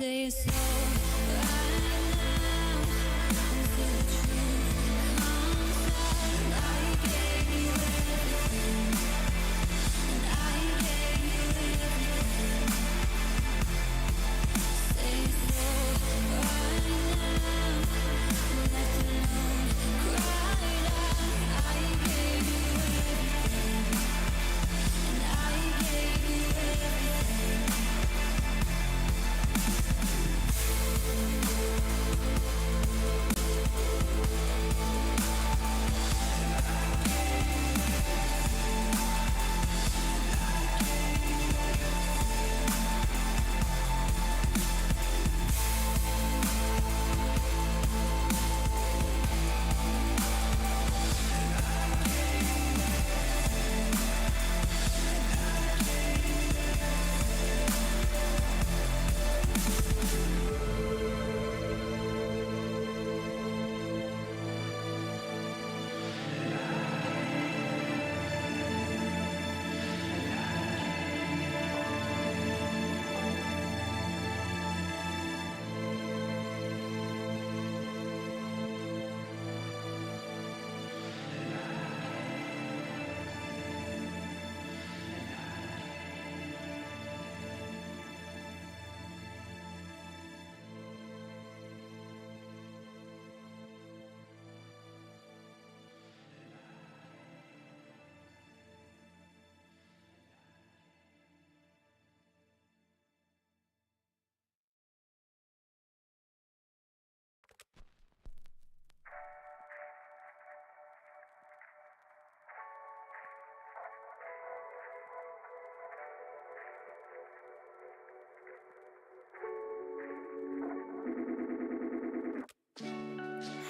Say so right now until the truth comes out. I gave you everything, and I gave you everything. Say so right now, left alone, cried out. I gave you everything, and I gave you everything.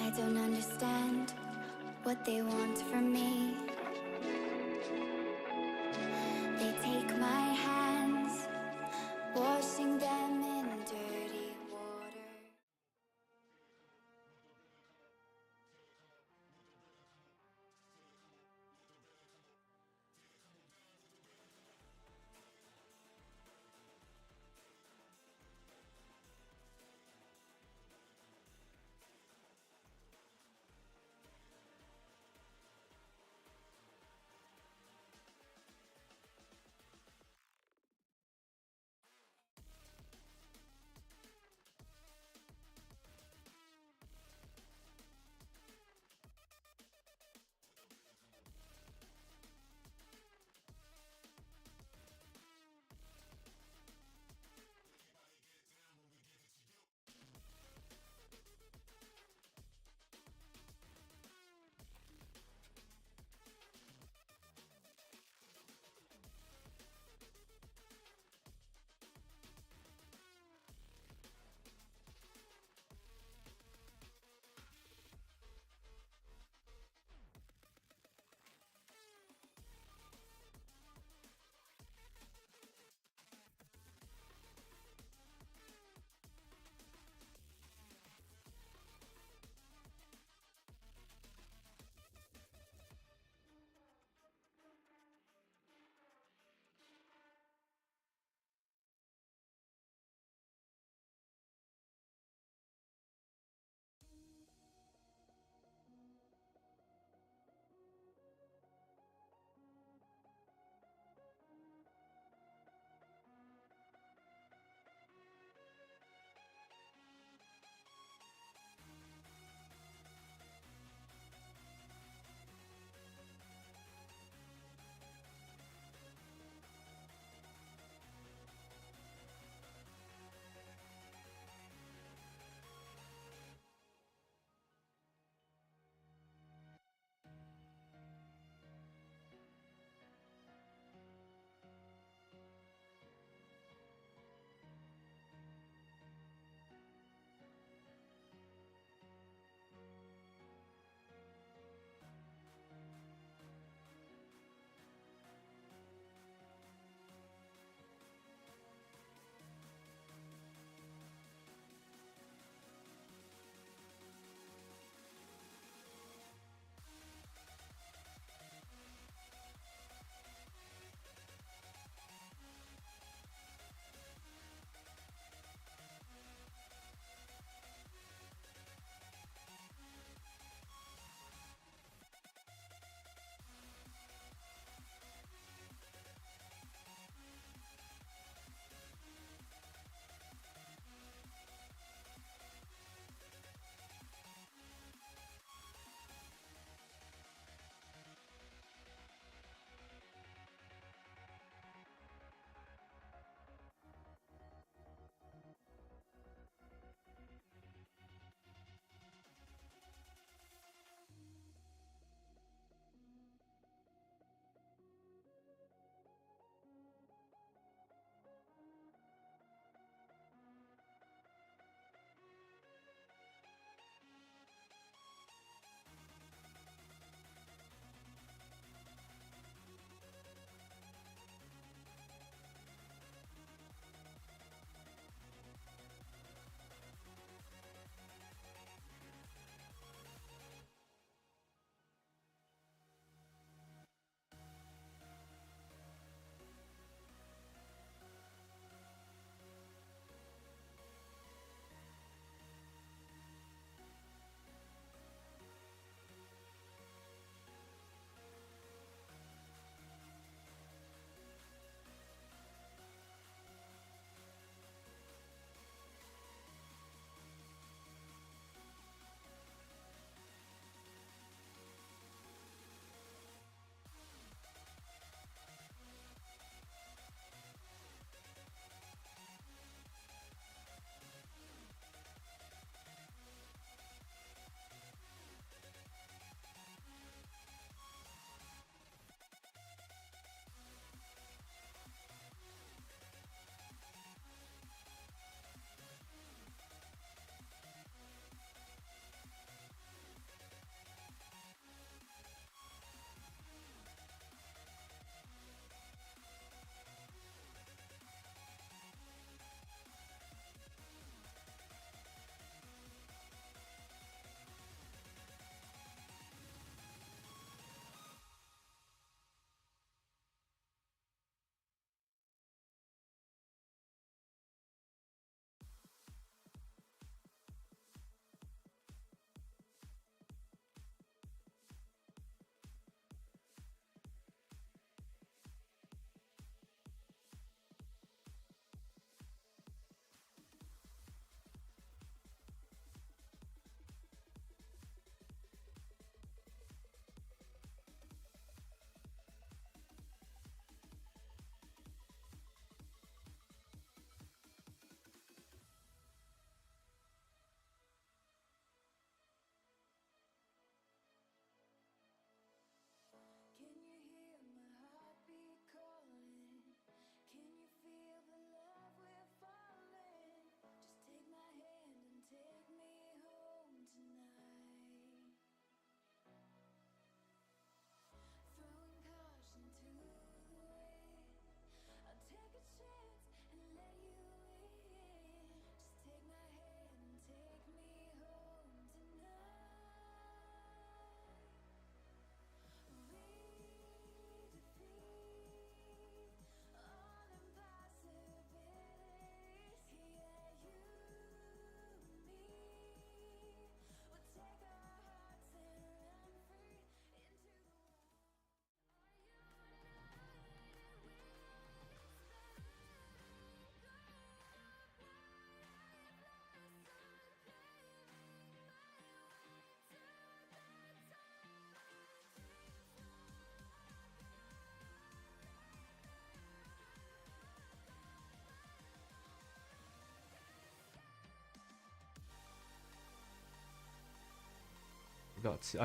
I don't understand what they want from me. They take my hands, washing them in dirty water.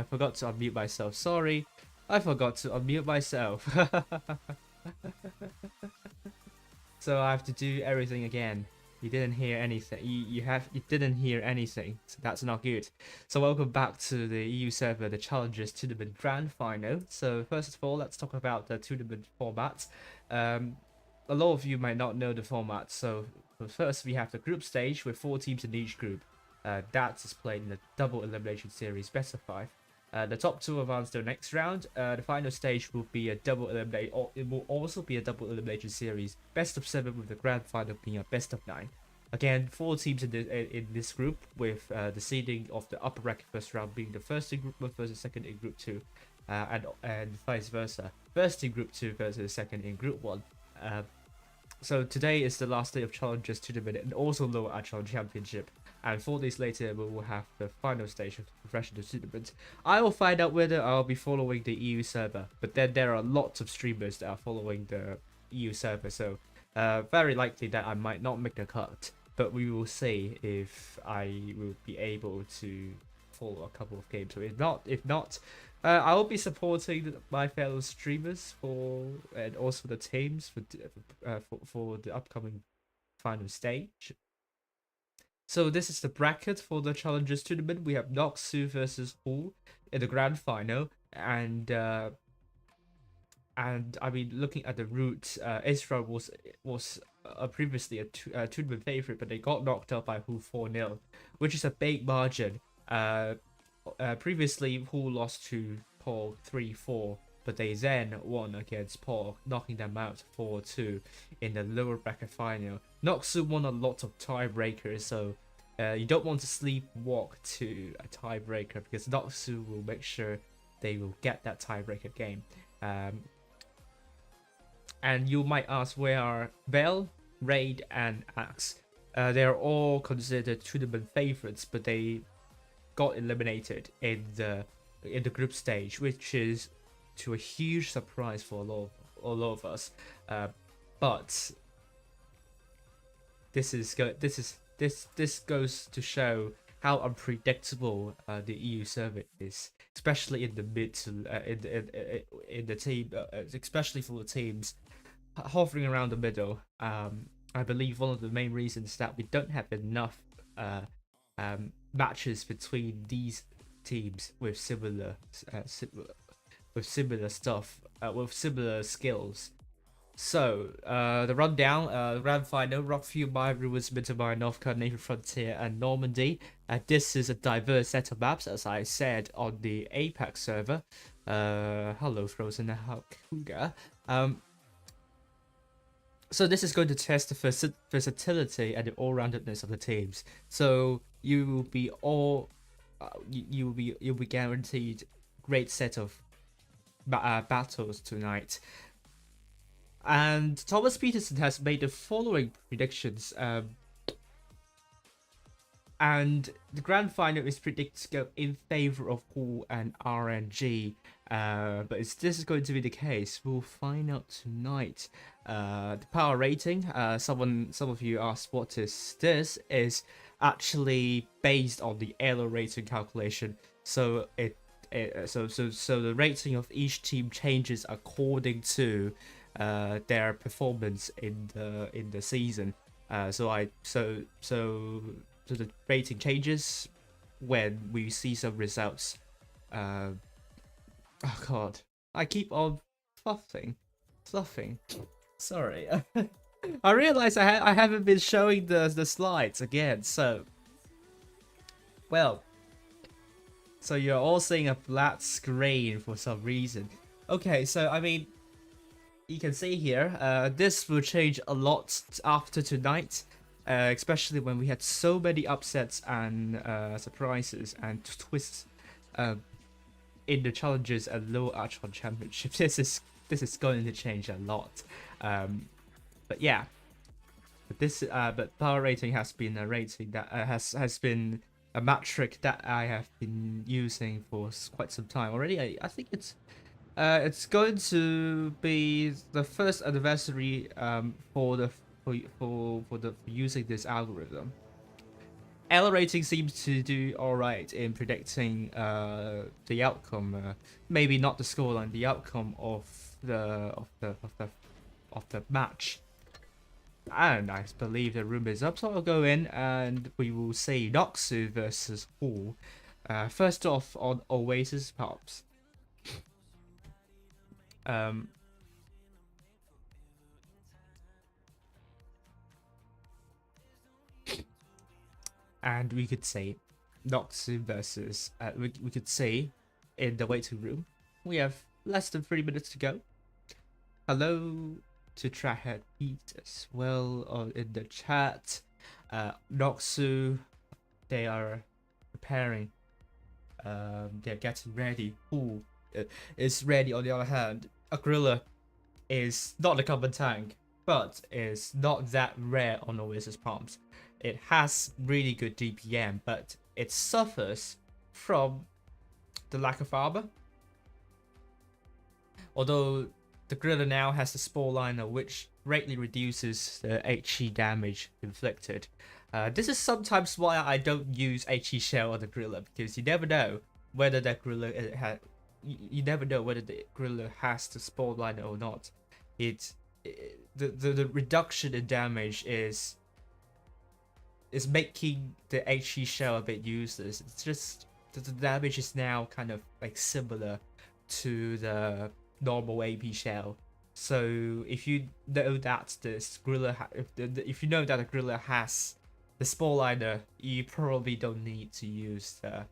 forgot to unmute myself. Sorry, I forgot to unmute myself. So I have to do everything again. You didn't hear anything. You didn't hear anything. So that's not good. So welcome back to the EU server, the Challengers Tournament Grand Final. So first of all, let's talk about the tournament format. A lot of you might not know the format. So first we have the group stage with 4 teams in each group. That is played in a double elimination series, best of 5. The top 2 advance to the next round. The final stage will be a double elimination, or it will also be a double elimination series, best of 7, with the grand final being a best of 9. Again, 4 teams in this group, with the seeding of the upper bracket first round being the first in group 1 versus second in group 2, and vice versa. First in group 2 versus second in group 1. So today is the last day of Challengers Tournament and also Lower Echelon Championship. And 4 days later, we will have the final stage of the Professional Tournament. I will find out whether I'll be following the EU server. But then there are lots of streamers that are following the EU server. So very likely that I might not make the cut. But we will see if I will be able to follow a couple of games. So if not, I will be supporting my fellow streamers and also the teams for the upcoming final stage. So this is the bracket for the Challengers Tournament. We have NOCSU versus Hull in the grand final, and I mean, looking at the route, Israel was previously a tournament favorite, but they got knocked out by Hull 4-0, which is a big margin. Previously, Hull lost to Paul 3-4, but they then won against Paul, knocking them out 4-2 in the lower bracket final. NOCSU won a lot of tiebreakers, so you don't want to sleepwalk to a tiebreaker, because NOCSU will make sure they will get that tiebreaker game. And you might ask, where are Bell, Raid, and Axe? They are all considered tournament favorites, but they got eliminated in the group stage, which is to a huge surprise for all of us. But this goes to show how unpredictable the EU server is, especially in the mid to in the team, especially for the teams hovering around the middle. I believe one of the main reasons that we don't have enough matches between these teams with similar stuff, with similar skills. So the rundown: grand final, Rockview, Mayan Ruins, Mayan, Northcote, Naval Frontier, and Normandy. This is a diverse set of maps, as I said on the Apex server. Hello, Frozen Cougar. So this is going to test the versatility and the all-roundedness of the teams. So you will be you'll be guaranteed great set of battles tonight. And Thomas Peterson has made the following predictions. And the grand final is predicted to go in favor of Hull and RNG. But this is going to be the case. We'll find out tonight. The power rating. Some of you asked what is this? Is actually based on the elo rating calculation. So so the rating of each team changes according to their performance in the season. So the rating changes when we see some results. Oh god, I keep on fluffing. Sorry. I realize I haven't been showing the slides again. So, well, so you're all seeing a flat screen for some reason. Okay, so I mean, you can see here, this will change a lot after tonight, especially when we had so many upsets and surprises and twists in the challenges and low echelon championship. This is going to change a lot. But yeah, but power rating has been a rating that has been a metric that I have been using for quite some time already. I think it's going to be the first anniversary for using this algorithm. L rating seems to do alright in predicting the outcome. Maybe not the scoreline, the outcome of the match. And I believe the room is up, so I'll go in and we will see NOCSU versus Hall. First off on Oasis Pops. And we could say NOCSU versus we could say in the waiting room. We have less than 3 minutes to go. Hello to Trackhead Pete as well in the chat. NOCSU, they are preparing. They're getting ready. Who is ready? On the other hand, a gorilla is not a common tank, but is not that rare on Oasis Palms. It has really good DPM, but it suffers from the lack of armor. Although the gorilla now has the spore liner, which greatly reduces the HE damage inflicted. This is sometimes why I don't use HE shell on the gorilla, because you never know whether that gorilla you never know whether the gorilla has the spore liner or not. The reduction in damage is making the HE shell a bit useless. It's just the damage is now kind of like similar to the normal AP shell. So if you know that this gorilla, if you know that a gorilla has the spore liner, you probably don't need to use the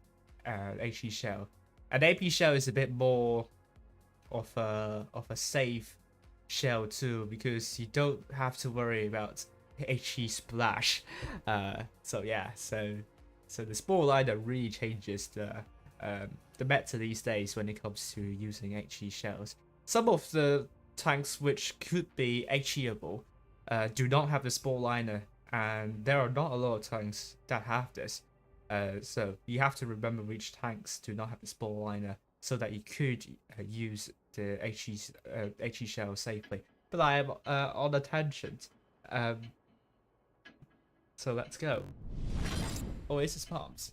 HE shell. An AP shell is a bit more of a safe shell too, because you don't have to worry about HE splash. So yeah, so the spore liner really changes the meta these days when it comes to using HE shells. Some of the tanks which could be HEable do not have the spore liner, and there are not a lot of tanks that have this. So you have to remember which tanks do not have the spore liner, so that you could use the HE shell safely. But I am on a tangent. So let's go. Oasis Palms.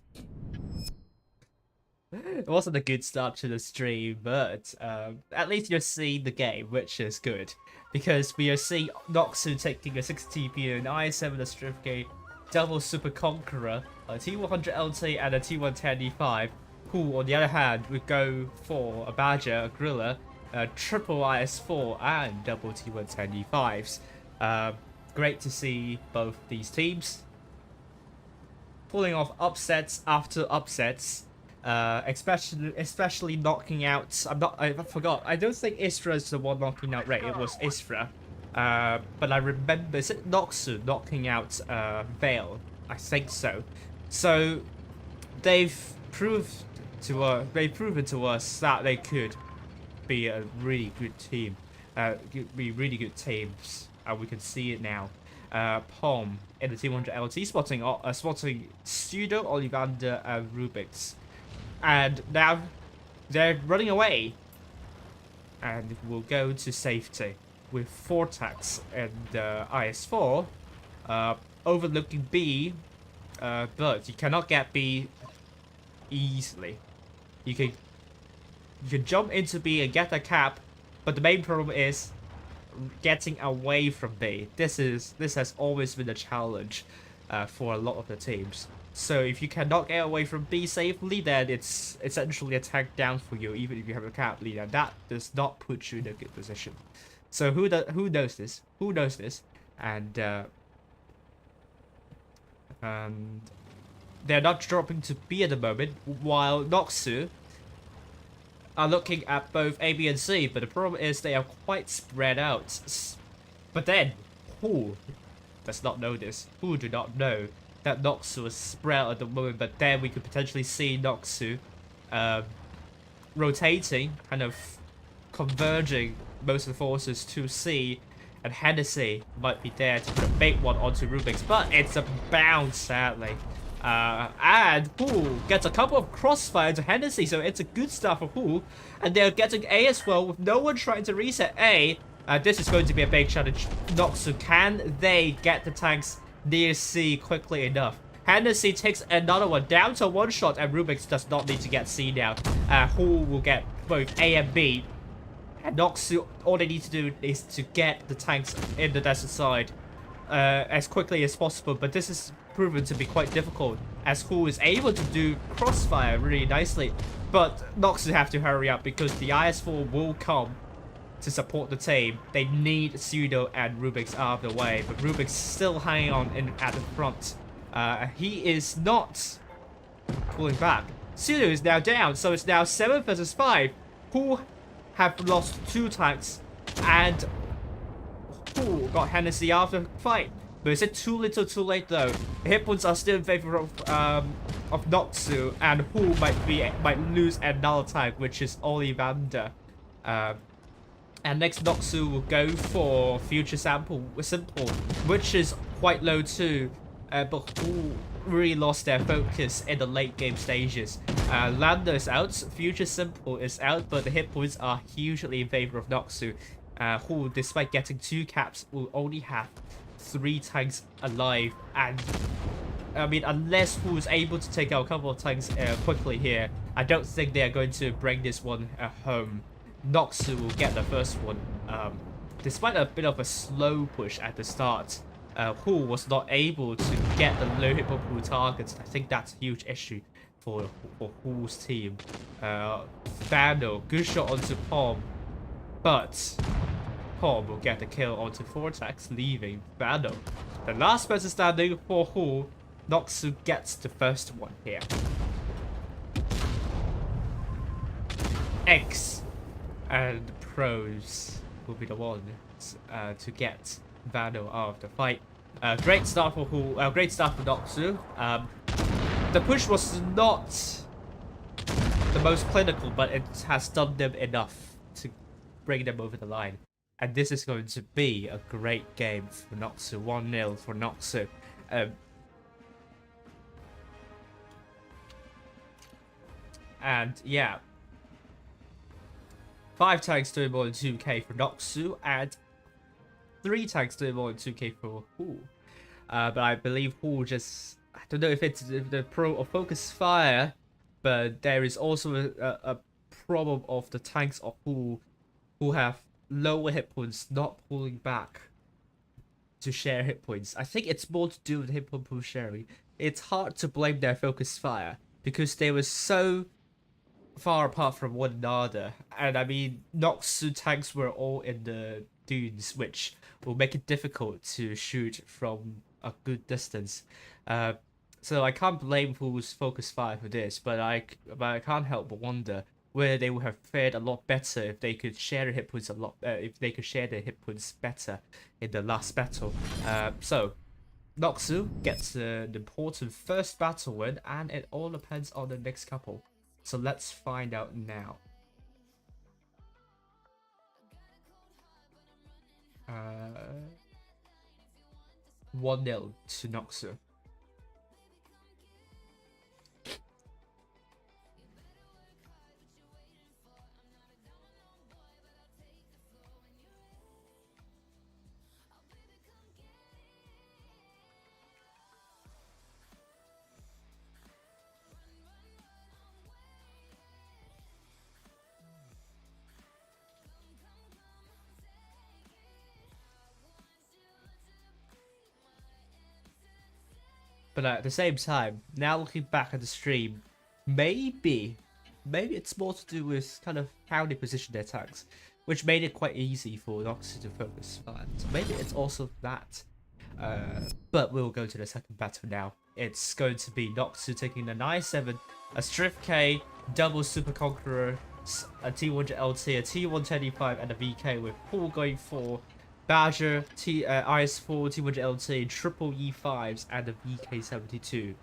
It wasn't a good start to the stream, but at least you're seeing the game, which is good. Because we are seeing NOCSU taking a 60 TP and i7 Astrivke, double Super Conqueror, a T100 LT and a T110 E5, who on the other hand would go for a Badger, a Gorilla, a triple IS4 and double T110 E5s. Great to see both these teams pulling off upsets after upsets, especially knocking out. I forgot. I don't think Isra is the one knocking out Ray. It was Isra, but I remember, is it NOCSU knocking out Vale? I think so. So they've proven to us that they could be a really good team, be really good teams. We can see it now. Palm in the T100 LT spotting Pseudo, Ollivander, and Rubik's, and now they're running away, and we'll go to safety with Vortex and IS4 overlooking B, but you cannot get B easily. You can jump into B and get a cap, but the main problem is getting away from B. This has always been a challenge for a lot of the teams. So if you cannot get away from B safely, then it's essentially a tank down for you, even if you have a cap lead, and that does not put you in a good position. So who knows this? Who knows this? And they're not dropping to B at the moment, while NOCSU are looking at both A, B, and C, but the problem is they are quite spread out. But then, who does not know this? Who do not know that NOCSU is spread out at the moment, but then we could potentially see NOCSU rotating, kind of converging most of the forces to C, and Hennessy might be there to put a big one onto Rubik's, but it's a bounce, sadly. And Pool gets a couple of crossfire to Hennessy, so it's a good start for Pool. And they're getting A as well, with no one trying to reset A. This is going to be a big challenge. NOCSU, can they get the tanks near C quickly enough? Hennessy takes another one down to one shot, and Rubik's does not need to get C now. Who will get both A and B. And NOCSU, all they need to do is to get the tanks in the desert side as quickly as possible, but this is proven to be quite difficult, as Who is able to do crossfire really nicely, but NOCSU have to hurry up because the IS-4 will come to support the team. They need Pseudo and Rubik's out of the way, but Rubik's still hanging on at the front. He is not pulling back. Pseudo is now down, so it's now 7 versus 5. Who have lost 2 tanks, and Who got Hennessy after the fight. But is it too little too late though? The hit points are still in favor of NOCSU, and Who might lose another tank, which is Ollivander. And next NOCSU will go for Future Simple, which is quite low too. But Who really lost their focus in the late game stages. Lander is out, Future Simple is out, but the hit points are hugely in favor of NOCSU. Who, despite getting 2 caps, will only have 3 tanks alive. And I mean, unless Who is able to take out a couple of tanks quickly here, I don't think they are going to bring this one home. NOCSU will get the first one. Despite a bit of a slow push at the start, Who was not able to get the low hit pool targets. I think that's a huge issue for Who's team. Vandal, good shot onto Palm, but Palm will get the kill onto Vortex, leaving Vandal. The last person standing for Who, NOCSU gets the first one here. X and the pros will be the ones to get Vandal out of the fight. Great start for Who. Great start for NOCSU. The push was not the most clinical, but it has done them enough to bring them over the line. And this is going to be a great game for NOCSU. 1-0 for NOCSU. And yeah, 5 tanks doing more than 2k for NOCSU, and 3 tanks doing more than 2k for Who. But I believe Who just, I don't know if it's the pro or focus fire, but there is also a problem of the tanks of Who have lower hit points not pulling back to share hit points. I think it's more to do with hit point pool sharing. It's hard to blame their focus fire because they were so far apart from one another, and I mean, NOCSU tanks were all in the dunes, which will make it difficult to shoot from a good distance. So I can't blame Who's focus fire for this, but I can't help but wonder whether they would have fared a lot better if they could share their hit points better in the last battle. So NOCSU gets an important first battle win, and it all depends on the next couple. So let's find out now. 1-0 to NOCSU. But at the same time, now looking back at the stream, maybe it's more to do with kind of how they position their tanks, which made it quite easy for NOCSU to focus on. So maybe it's also that. But we'll go to the second battle now. It's going to be NOCSU taking an I7, a Strip K, double Super Conqueror, a T100 LT, a T125, and a VK, with Paul going for Badger, IS4, T100 LT, triple E5s, and a VK72.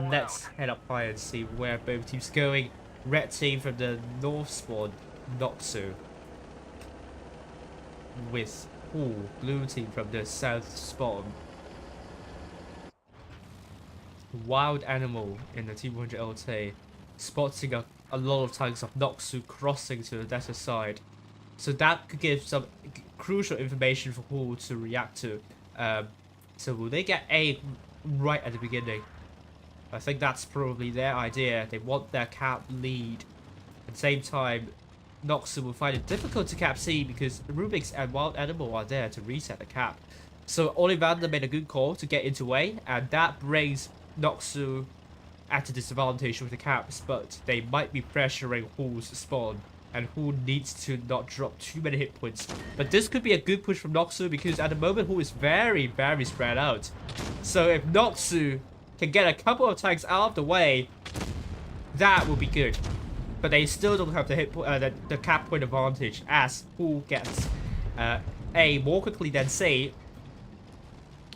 Let's head up high and see where both teams are going. Red team from the north spawn, NOCSU, with blue team from the south spawn. Wild Animal in the T100 LT, spotting a lot of tanks of NOCSU crossing to the desert side. So that could give some crucial information for Who to react to. So will they get A right at the beginning. I think that's probably their idea. They want their cap lead. At the same time, NOCSU will find it difficult to cap C because Rubik's and Wild Animal are there to reset the cap. So Ollivander made a good call to get into A, and that brings NOCSU at a disadvantage with the caps, but they might be pressuring Hull's spawn, and Hull needs to not drop too many hit points. But this could be a good push from NOCSU because at the moment Hull is very, very spread out. So if NOCSU can get a couple of tanks out of the way, that will be good. But they still don't have the the cap point advantage as Hull gets A more quickly than C.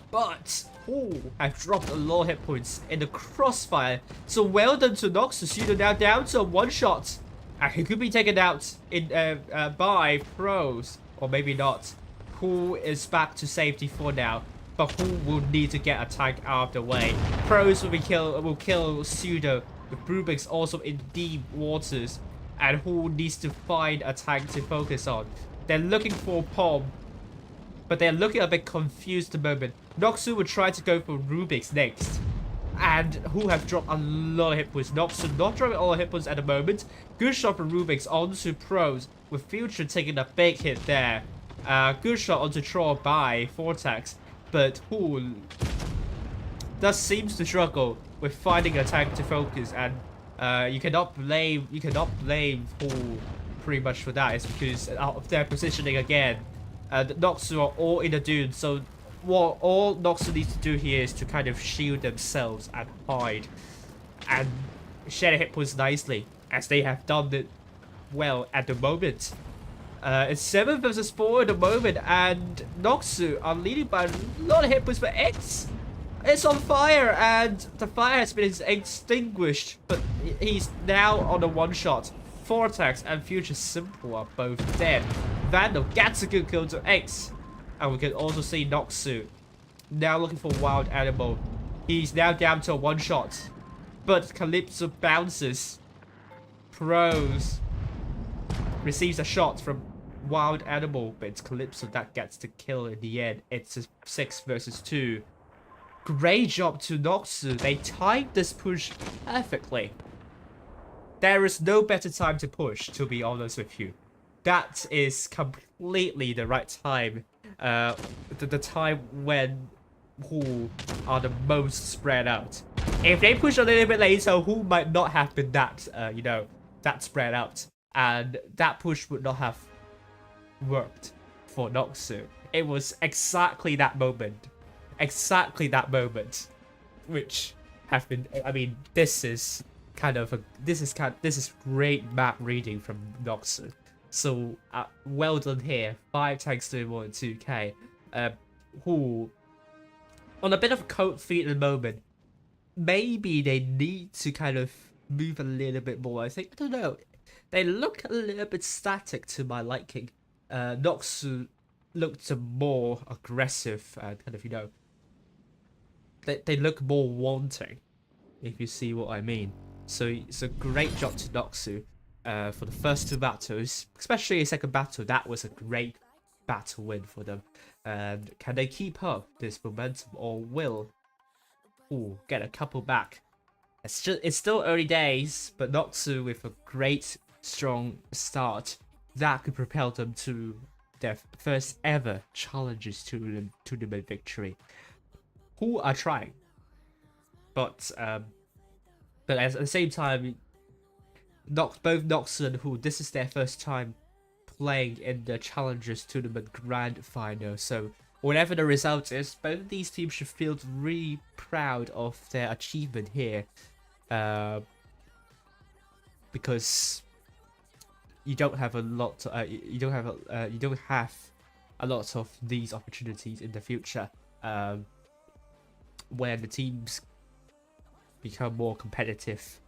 But Hull have dropped a lot of hit points in the crossfire. So well done to NOCSU. Pseudo now down to one shot. And he could be taken out in by pros. Or maybe not. Hull is back to safety for now. But Hull will need to get a tank out of the way. Pros will kill Pseudo. The Rubik's also in deep waters. And Hull needs to find a tank to focus on. They're looking for Pom. But they're looking a bit confused at the moment. NOCSU will try to go for Rubik's next. And who have dropped a lot of hit points. NOCSU not dropping all the hit points at the moment. Good shot from Rubik's onto pros. With Future taking a big hit there. Good shot onto Troll by Vortex. But Hull does seems to struggle with finding a tank to focus. And you cannot blame Hull pretty much for that. It's because of their positioning again. The NOCSU are all in the dune, so what all NOCSU needs to do here is to kind of shield themselves and hide and share the hit points nicely, as they have done it well at the moment. It's 7 versus 4 at the moment, and NOCSU are leading by a lot of hit points, but X is on fire, and the fire has been extinguished, but he's now on a one-shot. Vortex and Future Simple are both dead. Vandal gets a good kill to X. And we can also see NOCSU now looking for Wild Animal. He's now down to a one-shot. But Calypso bounces. Pros receives a shot from Wild Animal, but it's Calypso that gets the kill in the end. It's a 6 versus 2. Great job to NOCSU. They timed this push perfectly. There is no better time to push, to be honest with you. That is completely the right time. The time when Hull are the most spread out. If they push a little bit later, Hull might not have been that, that spread out. And that push would not have worked for NOCSU. It was exactly that moment. Exactly that moment. Which have been, I mean, this is great map reading from NOCSU. So well done here. 5 tanks doing more than 2k. Who on a bit of a cold feet at the moment. Maybe they need to kind of move a little bit more. I think, I don't know. They look a little bit static to my liking. NOCSU looked more aggressive and kind of, they look more wanting, if you see what I mean. So it's a great job to NOCSU for the first 2 battles, especially the second battle. That was a great battle win for them. And can they keep up this momentum, or will get a couple back? It's still early days, but NOCSU with a great strong start that could propel them to their first ever challenges tournament victory. Who are trying, but at the same time, both NOCSU and Hull, this is their first time playing in the Challengers Tournament Grand Final. So whatever the result is, both of these teams should feel really proud of their achievement here, because you don't have a lot. You don't have a lot of these opportunities in the future, when the teams become more competitive.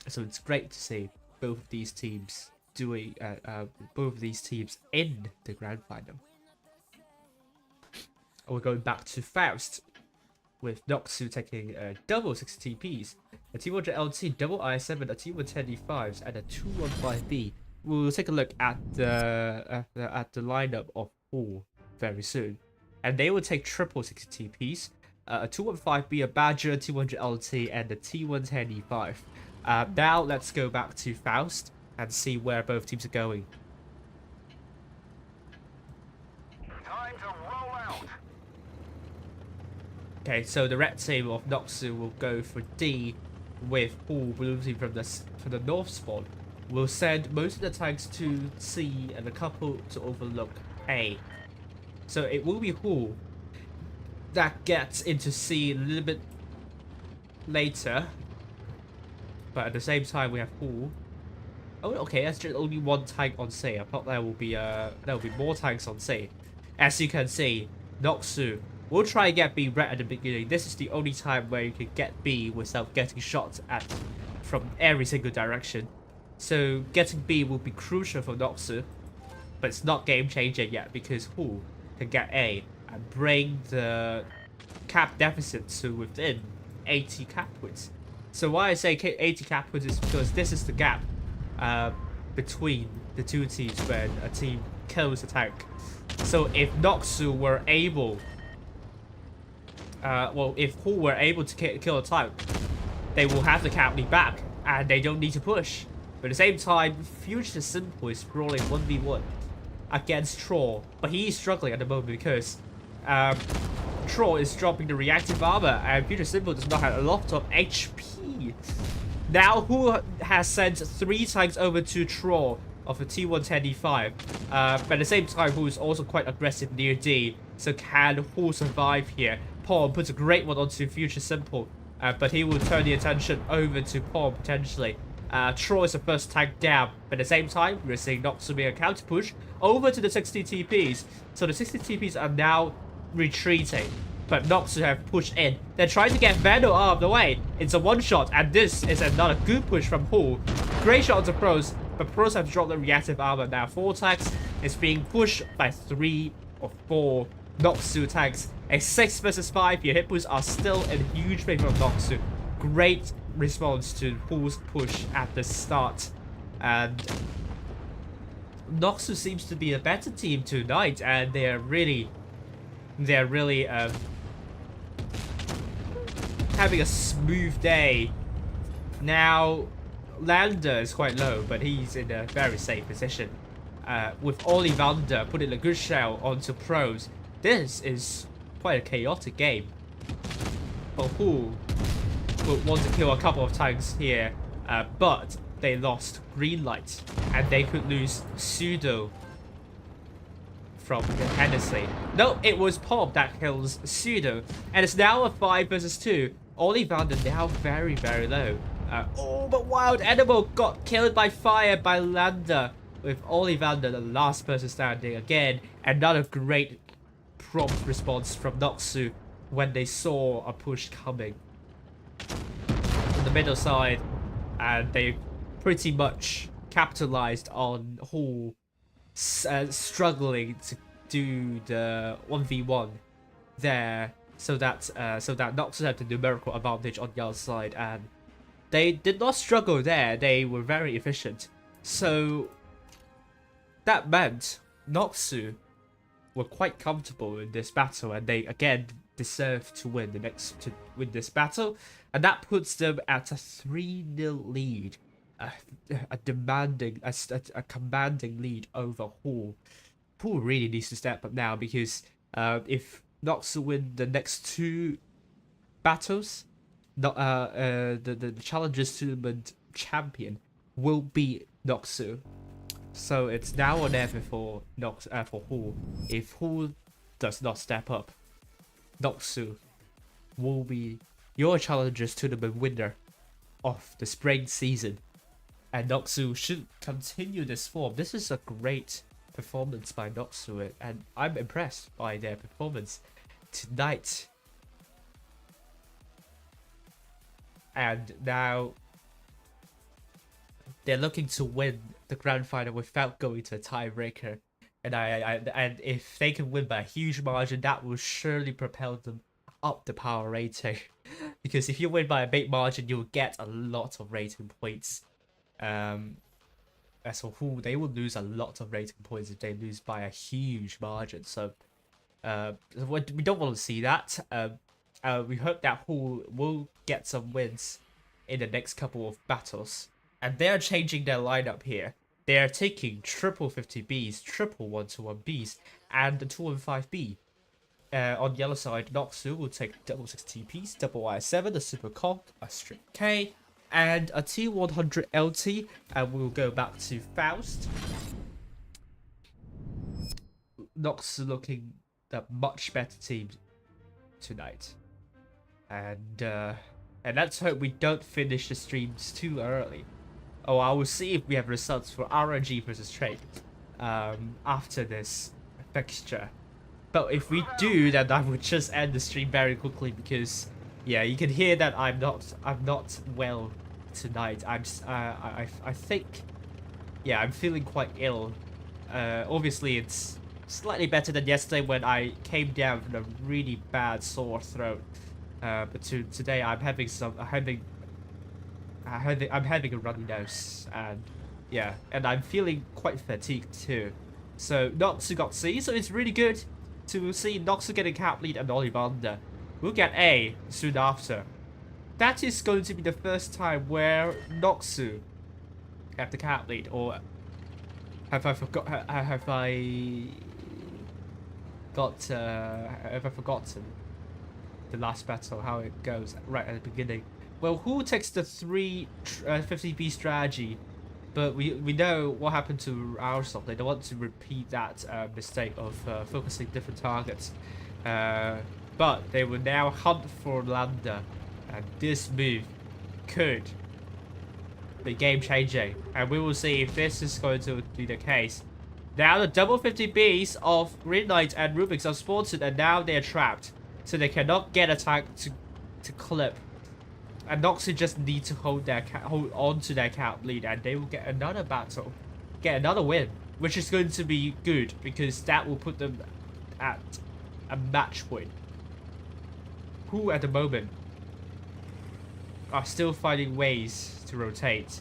So it's great to see both of these teams in the grand final. We're going back to Faust, with NOCSU taking double 60 TPs, a T100 LT, double I7, a T110 E5s, and a 215B. We'll take a look at the lineup of all very soon, and they will take triple 60 TPs. a 215B, a Badger, 200 LT, and the T110E5. Now let's go back to Faust and see where both teams are going. Time to roll out. Okay, so the red team of NOCSU will go for D, with Hall blue team from the north spawn. We'll send most of the tanks to C and a couple to overlook A. So it will be Hall that gets into C a little bit later, but at the same time we have Hall. Oh, okay, that's just only one tank on C. I thought there will be more tanks on C. As you can see, NOCSU will try and get B red at the beginning. This is the only time where you can get B without getting shot at from every single direction. So getting B will be crucial for NOCSU, but it's not game changing yet because Hall can get A and bring the cap deficit to within 80 cap points. So why I say 80 cap points is because this is the gap between the two teams when a team kills a tank. So if NOCSU were able, if Hall were able to kill a tank, they will have the cap lead back and they don't need to push. But at the same time, Future Simple is rolling 1v1 against Troll, but he's struggling at the moment because Troll is dropping the reactive armor and Future Simple does not have a lot of HP. Now Hall has sent 3 tanks over to Troll of a T110E5, but at the same time Hall is also quite aggressive near D, so can Hall survive here? Paul puts a great one onto Future Simple, but he will turn the attention over to Paul potentially. Troll is the first tank down, but at the same time we're seeing NOCSU being a counter push over to the 60 TPs, so the 60 TPs are now retreating. But NOCSU have pushed in. They're trying to get Vandal out of the way. It's a one-shot, and this is another good push from Hall. Great shot to Pros, but Pros have dropped the reactive armor. Now 4 tanks is being pushed by 3 or 4 NOCSU tanks. A 6 versus 5 here. Hit boosts are still in huge favor of NOCSU. Great response to Hall's push at the start. And NOCSU seems to be a better team tonight, and they're really having a smooth day. Now, Lander is quite low, but he's in a very safe position. With Ollivander putting a good shell onto Pros, this is quite a chaotic game. But Hall will want to kill a couple of tanks here, but they lost green light, and they could lose Pseudo from Hennessy. No, it was Pop that kills Pseudo, and it's now a 5 versus 2. Ollivander now very, very low. Oh, but Wild Animal got killed by fire by Lander, with Ollivander the last person standing. Again, another great prompt response from NOCSU when they saw a push coming from the middle side, and they pretty much capitalized on Hall struggling to do the 1v1 there, so that NOCSU had the numerical advantage on the other side, and they did not struggle there. They were very efficient, so that meant NOCSU were quite comfortable in this battle, and they again deserve to win this battle, and that puts them at a 3-0 lead. A commanding lead over Hall. Hall really needs to step up now, because if NOCSU win the next 2 battles, the Challengers Tournament champion will be NOCSU. So it's now or never for Hall. If Hall does not step up, NOCSU will be your Challengers Tournament winner of the spring season. And NOCSU should continue this form. This is a great performance by NOCSU, and I'm impressed by their performance tonight. And now they're looking to win the grand final without going to a tiebreaker. And if they can win by a huge margin, that will surely propel them up the power rating. Because if you win by a big margin, you'll get a lot of rating points. As for Hall, they will lose a lot of rating points if they lose by a huge margin. So we don't want to see that. we hope that Hull will get some wins in the next couple of battles. And they're changing their lineup here. They are taking triple 50Bs, triple 121Bs, and the 215B. On the other side, NOCSU will take double 60Ps, double I7, a Super Conk, a Strip K, and a T100 LT. And we'll go back to Faust. NOCSU looking a much better team tonight. And let's hope we don't finish the streams too early. Oh, I will see if we have results for RNG versus Trade after this fixture. But if we do, then I would just end the stream very quickly because, yeah, you can hear that I'm not well tonight. I think, yeah, I'm feeling quite ill. Obviously, it's slightly better than yesterday when I came down with a really bad sore throat. But today I'm having a runny nose, and yeah, and I'm feeling quite fatigued too. So NOCSU got C, so it's really good to see NOCSU getting cap lead and Ollivander. We'll get A soon after. That is going to be the first time where NOCSU have the cap lead, or have I forgotten the last battle, how it goes right at the beginning? Well, who takes the 50B strategy, but we know what happened to ourselves. They don't want to repeat that mistake of focusing different targets. But they will now hunt for Lander, and this move could be game changing. And we will see if this is going to be the case. Now the double 50Bs of Green Knight and Rubik's are spotted, and now they're trapped, so they cannot get a tank to clip. And NOCSU just need to hold on to their cap lead, and they will get another battle, get another win, which is going to be good because that will put them at a match win. Who at the moment are still finding ways to rotate,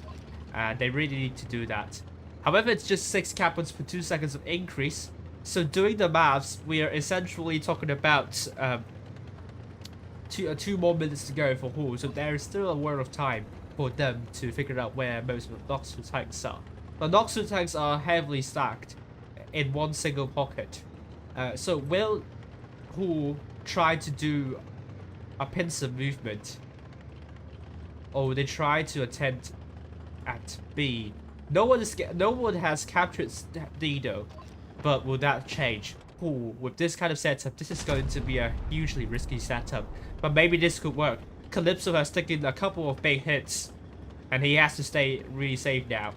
and they really need to do that. However, it's just 6 cap points per 2 seconds of increase, so doing the maths, we are essentially talking about 2 more minutes to go for Hull, so there is still a world of time for them to figure out where most of the NOCSU tanks are. The NOCSU tanks are heavily stacked in one single pocket. So will Hull try to do a pincer movement, or will they try to attempt at B? No one has captured D though, but will that change? Hull, with this kind of setup, this is going to be a hugely risky setup. But maybe this could work. Calypso has taken a couple of big hits, and he has to stay really safe now.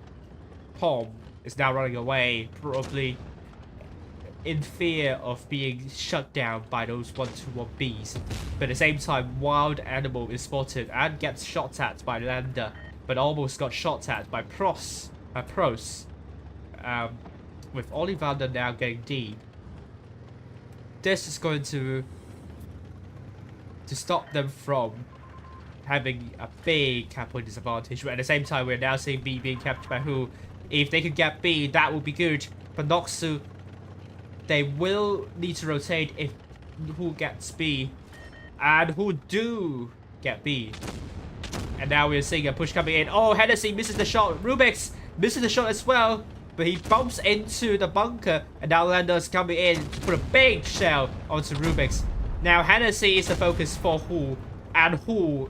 Palm is now running away, probably in fear of being shut down by those 121Bs. But at the same time, Wild Animal is spotted and gets shot at by Lander, but almost got shot at by Pros. With Ollivander now getting D. This is going to stop them from having a big cap point disadvantage. But at the same time, we're now seeing B being captured by Hull. If they could get B, that would be good. But NOCSU, they will need to rotate if Hull gets B. And Hull do get B. And now we're seeing a push coming in. Oh, Hennessy misses the shot. Rubik's misses the shot as well. But he bumps into the bunker, and now Lander's coming in to put a big shell onto Rubik's. Now Hennessy is the focus for Hull, and Hull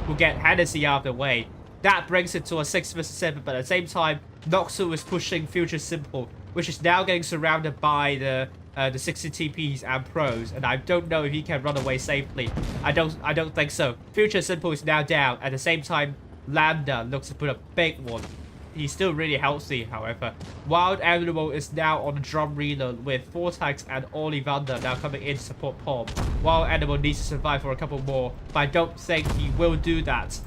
will get Hennessy out of the way. That brings it to a 6 vs 7, but at the same time, NOCSU is pushing Future Simple, which is now getting surrounded by the 60 TPs and pros, and I don't know if he can run away safely. I don't think so. Future Simple is now down. At the same time, Lander looks to put a big one. He's still really healthy, however. Wild Animal is now on a drum reload with 4 tanks and Ollivander now coming in to support Palm. Wild Animal needs to survive for a couple more, but I don't think he will do that.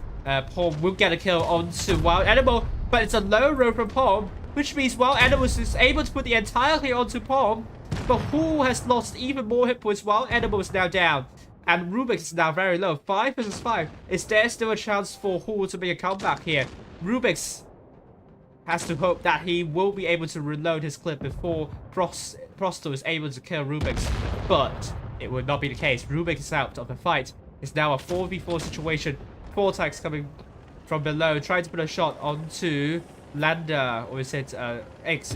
Palm will get a kill onto Wild Animal, but it's a low roll from Palm, which means Wild Animal is able to put the entire clear onto Palm, but Hull has lost even more hit points. Wild Animal is now down, and Rubik's is now very low. 5 vs 5. Is there still a chance for Hull to make a comeback here? Rubik's has to hope that he will be able to reload his clip before Prosto is able to kill Rubik's. But it would not be the case. Rubik is out of the fight. It's now a 4v4 situation. Vortex coming from below, trying to put a shot onto Lander, or is it X?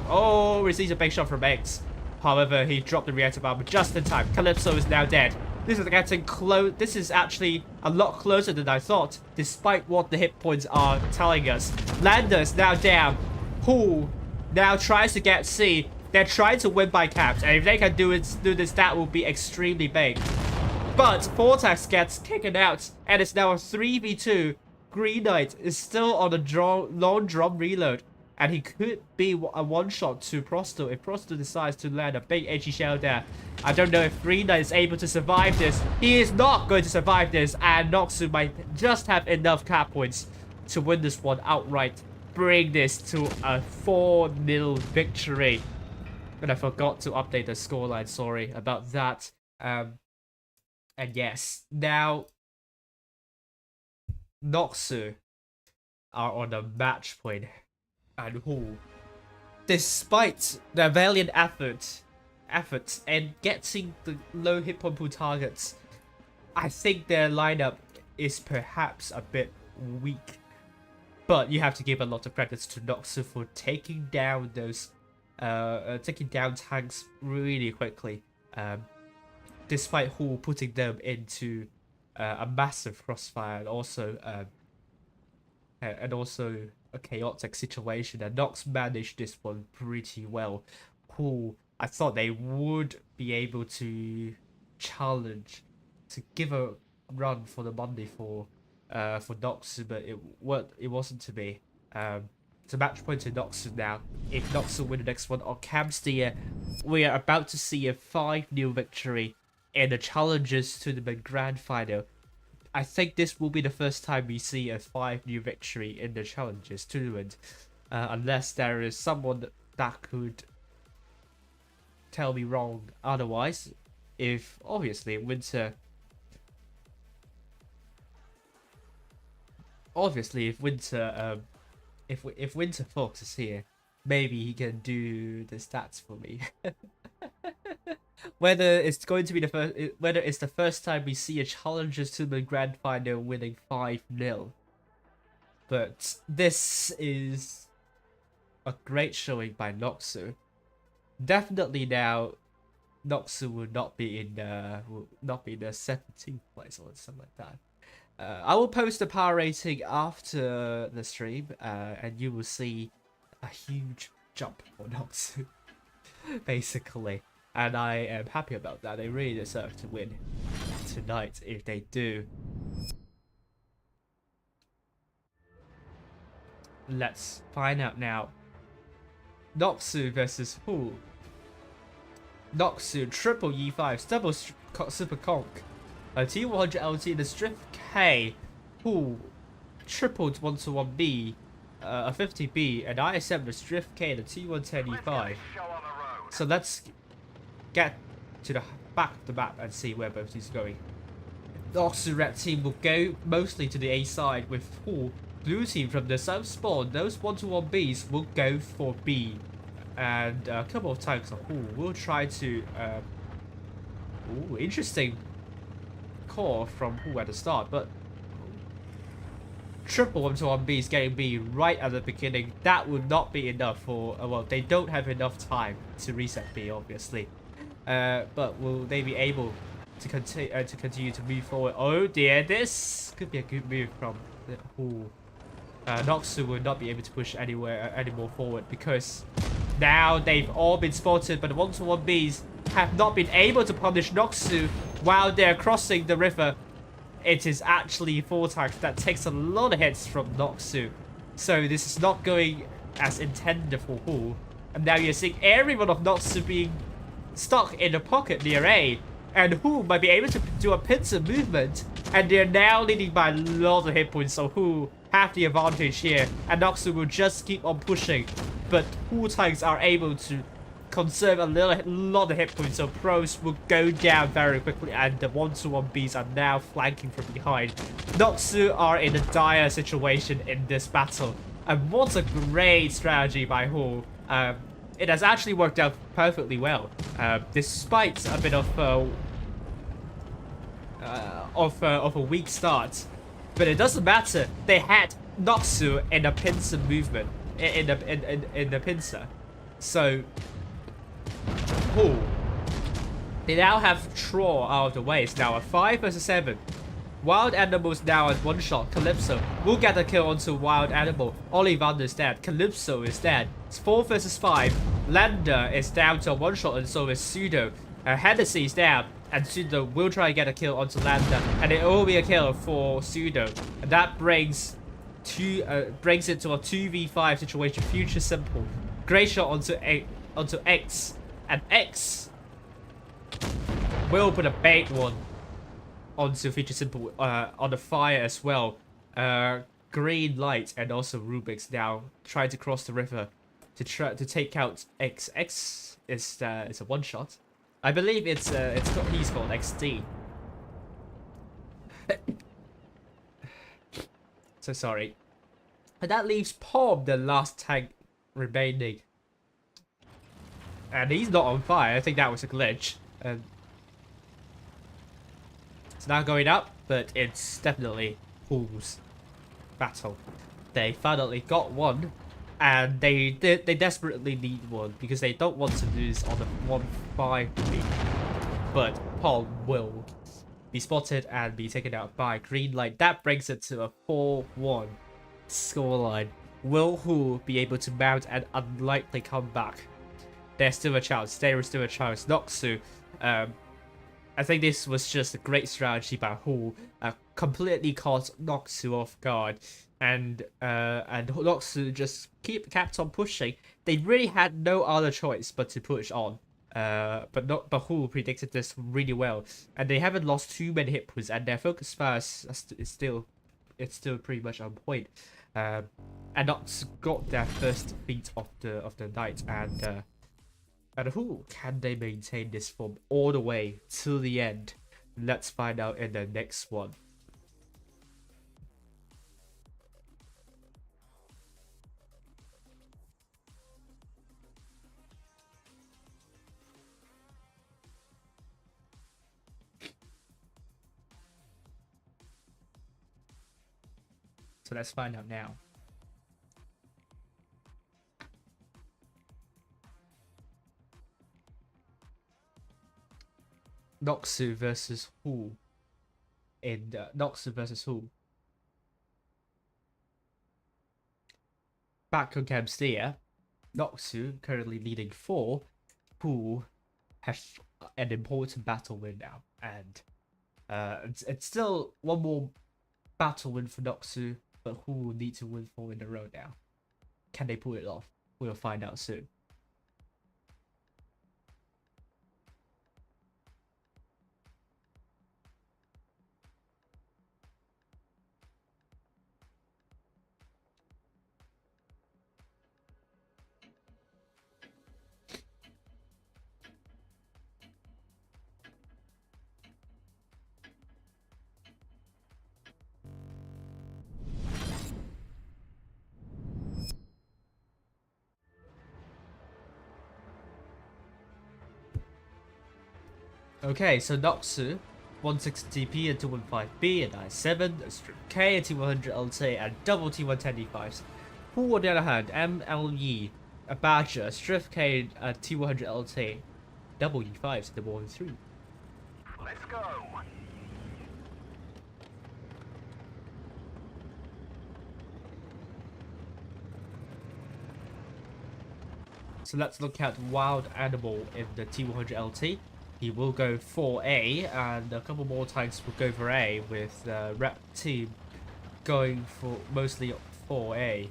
Oh, receives a big shot from X. However, he dropped the reactor bomb just in time. Calypso is now dead. This is getting close. This is actually a lot closer than I thought, despite what the hit points are telling us. Lander is now down. Who now tries to get C. They're trying to win by caps, and if they can do this, that will be extremely big. But Vortex gets taken out, and it's now a 3v2. Green Knight is still on a long drum reload, and he could be a one-shot to Prosto if Prosto decides to land a big edgy shell there. I don't know if Green Knight is able to survive this. He is not going to survive this, and NOCSU might just have enough cap points to win this one outright. Bring this to a 4-0 victory. And I forgot to update the scoreline, sorry about that. And yes, now NOCSU are on a match point, and who, despite their valiant efforts and getting the low hit point pool targets, I think their lineup is perhaps a bit weak. But you have to give a lot of credits to NOCSU for taking down those, taking down tanks really quickly. Despite Hall putting them into a massive crossfire and also a chaotic situation, and Nox managed this one pretty well. Hall, I thought they would be able to challenge, to give a run for the Monday for NOCSU, but it wasn't to be. It's a match point to NOCSU now. If NOCSU win the next one on Camsteer, we are about to see a 5-0 victory in the Challengers Tournament Grand Final. I think this will be the first time we see a 5-0 victory in the Challengers Tournament, unless there is someone that could tell me wrong otherwise. If obviously Winter if Winter Fox is here, maybe he can do the stats for me. Whether it's the first time we see a Challengers Tournament Grand Final winning 5-0. But this is a great showing by NOCSU. Definitely now NOCSU will not be in the 17th place or something like that. I will post the power rating after the stream, and you will see a huge jump for NOCSU, basically. And I am happy about that. They really deserve to win tonight if they do. Let's find out now. NOCSU versus who? NOCSU triple E5 double super conk. A T100 LT in the Strift K. Who tripled 1-1B, a 50B, and ISM the Strift K and the T110 E5. So let's get to the back of the map and see where both these are going. The NOCSU red team will go mostly to the A side, with blue team from the south spawn. Those 1-1Bs will go for B, and a couple of tanks of will try to. Interesting call from at the start, but triple 1-1Bs getting B right at the beginning. That would not be enough for. Well, they don't have enough time to reset B, obviously. But will they be able to continue to move forward? Oh dear, this could be a good move from the NOCSU will not be able to push any more forward, because now they've all been spotted, but the 1-1Bs have not been able to punish NOCSU while they're crossing the river. It is actually Vortex that takes a lot of hits from NOCSU, so this is not going as intended for Hull. And now you're seeing everyone of NOCSU being stuck in a pocket near A, and Who might be able to do a pincer movement, and they're now leading by a lot of hit points, so Who have the advantage here, and NOCSU will just keep on pushing, but Who tanks are able to conserve a lot of hit points, so pros will go down very quickly, and the 1-1Bs are now flanking from behind. NOCSU are in a dire situation in this battle, and what a great strategy by Who. it has actually worked out perfectly well, despite a bit of a weak start. But it doesn't matter. They had NOCSU in the pincer movement, in the pincer. So, cool. They now have Troll out of the way. It's now a 5 versus 7. Wild Animal's now at 1 shot. Calypso will get a kill onto Wild Animal. Ollivander is dead. Calypso is dead. It's 4 versus 5. Lander is down to a 1 shot, and so is Pseudo. Hennessy is down, and Pseudo will try and get a kill onto Lander, and it will be a kill for Pseudo. And that brings it to a 2v5 situation. Future Simple. Great shot onto X, and X will put a bait one onto Future Simple on the fire as well. Green Light and also Rubik's now trying to cross the river to take out X. X is a 1 shot. I believe he's called XD. So sorry. And that leaves Palm, the last tank remaining. And he's not on fire. I think that was a glitch. It's not going up, but it's definitely Pool's battle. They finally got one, and they desperately need one because they don't want to lose on the 1-5 lead. But Paul will be spotted and be taken out by Green Light. That brings it to a 4-1 scoreline. Will Hu be able to mount an unlikely comeback? There's still a chance. There is still a chance. NOCSU, I think this was just a great strategy by Hu. Completely caught NOCSU off guard, and NOCSU just kept on pushing. They really had no other choice but to push on. But Hu predicted this really well, and they haven't lost too many hit points, and their focus fire is still pretty much on point. And NOCSU got their first defeat of the night, and who can they maintain this form all the way to the end? Let's find out in the next one. So let's find out now. NOCSU versus Hu. In NOCSU versus Hu. Back on Camp Steer, NOCSU currently leading 4. Hu has an important battle win now, and it's still one more battle win for NOCSU, but Hu will need to win 4 in a row now. Can they pull it off? We'll find out soon. Okay, so NOCSU 160p and 215B and I7, Strip K and T100 LT and double T110 D5s. Hu on the other hand, MLE, a Badger, Strip K and T100 LT, double E5s and double 3. Let's go. So let's look at Wild Animal in the T100 LT. He will go for A, and a couple more tanks will go for A, with the rep team going for mostly for A.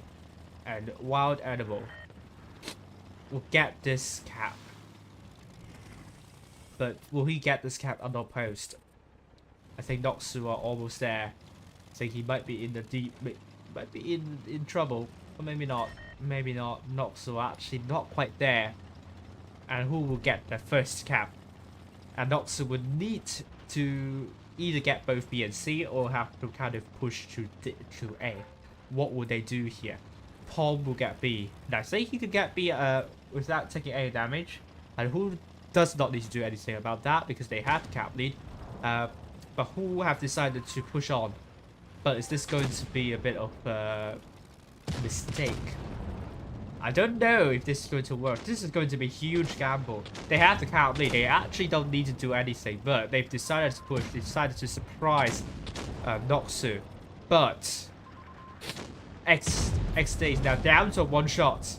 And Wild Animal will get this cap. But will he get this cap unopposed? I think NOCSU are almost there. I think he might be in the deep, might be in trouble, or maybe not. Maybe not. NOCSU actually not quite there. And who will get the first cap? And NOCSU would need to either get both B and C or have to kind of push to A. What would they do here? Palm will get B. And I think he could get B without taking any damage. And who does not need to do anything about that because they have the cap lead. But who have decided to push on. But is this going to be a bit of a mistake? I don't know if this is going to work. This is going to be a huge gamble. They have the cap lead. They actually don't need to do anything. But they've decided to push. They decided to surprise NOCSU. But XD is now down to one shot.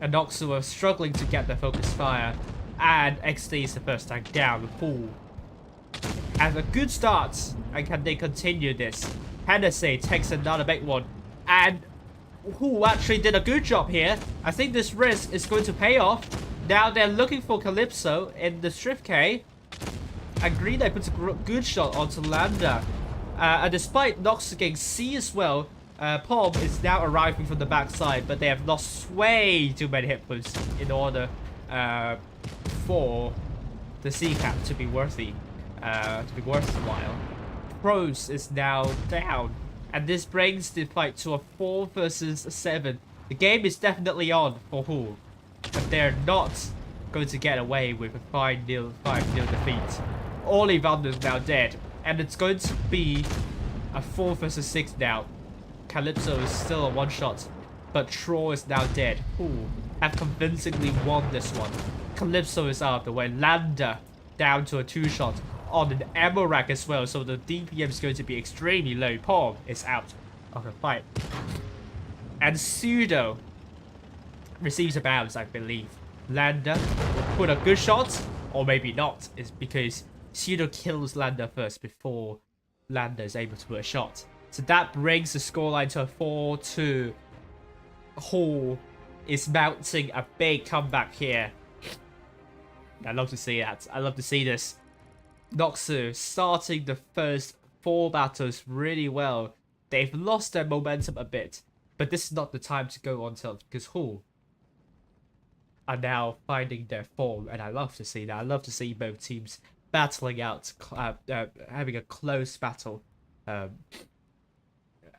And NOCSU are struggling to get their focus fire. And XD is the first tank down. The pool has a good start. And can they continue this? Hennessy takes another big one. And who actually did a good job here. I think this risk is going to pay off. Now they're looking for Calypso in the Strift K. And Green Day puts a good shot onto Lambda. And despite Nox getting C as well, Palm is now arriving from the backside, but they have lost way too many hit points in order for the C cap to be worthy, worthwhile. Pros is now down, and this brings the fight to a 4 versus 7. The game is definitely on for Hull, but they're not going to get away with a 5-0 defeat. Olivander is now dead, and it's going to be a 4 versus 6 now. Calypso is still a one-shot, but Troll is now dead. Hull have convincingly won this one. Calypso is out of the way. Lambda down to a 2-shot on an ammo rack as well, so the DPM is going to be extremely low. Palm is out of the fight. And Pseudo receives a bounce, I believe. Lambda will put a good shot, or maybe not. It's because Pseudo kills Lambda first before Lambda is able to put a shot. So that brings the scoreline to a 4-2. Hall is mounting a big comeback here. I love to see that. I love to see this. NOCSU starting the first 4 battles really well. They've lost their momentum a bit, but this is not the time to go on tilt because Hull are now finding their form, and I love to see that. I love to see both teams battling out, having a close battle.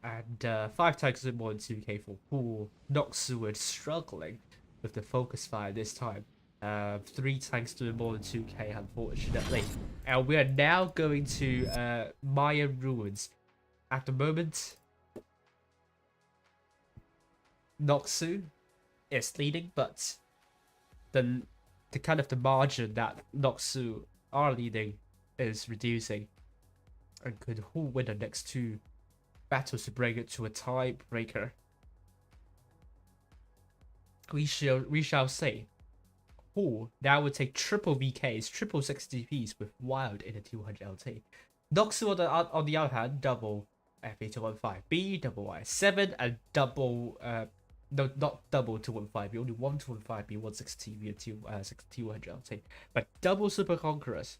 And 5 tanks is more than 2k for Hull. NOCSU were struggling with the focus fire this time. 3 tanks doing more than 2k, unfortunately. And we are now going to Mayan Ruins. At the moment, NOCSU is leading, but the kind of the margin that NOCSU are leading is reducing. And could Hull win the next 2 battles to bring it to a tiebreaker? We shall see. Hull now will take triple VKs, triple 60Ps with Wild in the 200 LT. NOCSU on the other hand, double FA215B, double Y7, and double no, not double 215B, only one 215B, 160B, and 200 LT, but double Super Conquerors.